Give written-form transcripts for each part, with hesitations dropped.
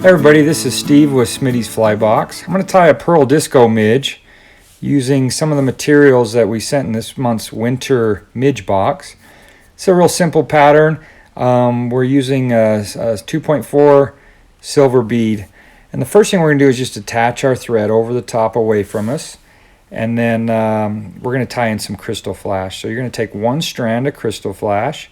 Hey everybody, this is Steve with Smitty's Fly Box. I'm going to tie a pearl disco midge using some of the materials that we sent in this month's winter midge box. It's a real simple pattern. We're using a 2.4 silver bead. And the first thing we're going to do is just attach our thread over the top away from us. And then we're going to tie in some crystal flash. So you're going to take one strand of crystal flash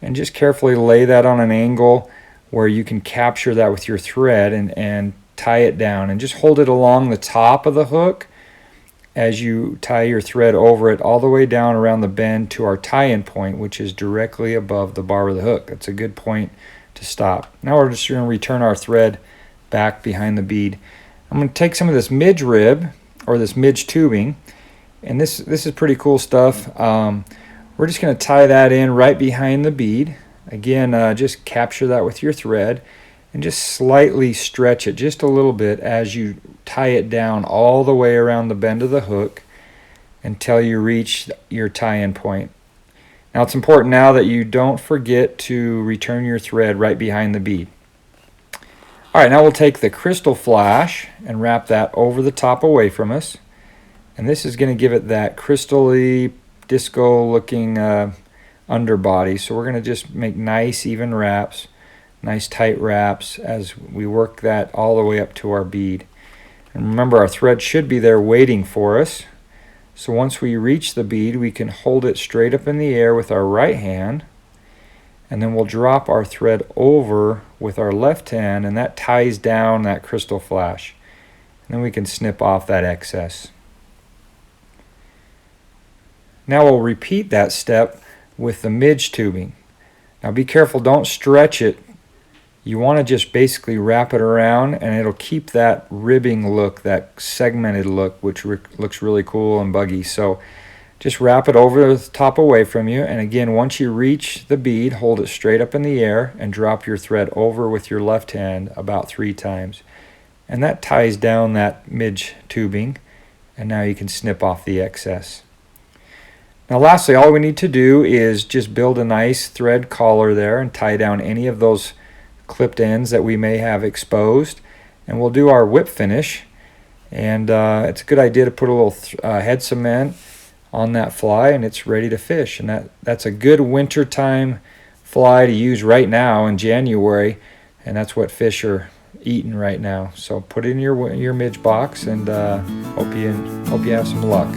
and just carefully lay that on an angle where you can capture that with your thread and tie it down, and just hold it along the top of the hook as you tie your thread over it all the way down around the bend to our tie-in point, which is directly above the barb of the hook. That's a good point to stop. Now we're just going to return our thread back behind the bead. I'm going to take some of this midge rib or this midge tubing, and this is pretty cool stuff. We're just going to tie that in right behind the bead. Again, just capture that with your thread and just slightly stretch it just a little bit as you tie it down all the way around the bend of the hook until you reach your tie-in point. Now it's important now that you don't forget to return your thread right behind the bead. Alright, now we'll take the crystal flash and wrap that over the top away from us. And this is going to give it that crystal-y, disco-looking underbody. So we're going to just make nice even wraps, nice tight wraps as we work that all the way up to our bead. And remember, our thread should be there waiting for us. So once we reach the bead, we can hold it straight up in the air with our right hand, and then we'll drop our thread over with our left hand, and that ties down that crystal flash. And then we can snip off that excess. Now we'll repeat that step with the midge tubing. Now be careful, don't stretch it. You want to just basically wrap it around, and it'll keep that ribbing look, that segmented look, which looks really cool and buggy. So just wrap it over the top away from you, and again, once you reach the bead, hold it straight up in the air and drop your thread over with your left hand about 3 times. And that ties down that midge tubing, and now you can snip off the excess. Now lastly, all we need to do is just build a nice thread collar there and tie down any of those clipped ends that we may have exposed. And we'll do our whip finish. And it's a good idea to put a little head cement on that fly, and it's ready to fish. And that's a good wintertime fly to use right now in January. And that's what fish are eating right now. So put it in your midge box, and hope you have some luck.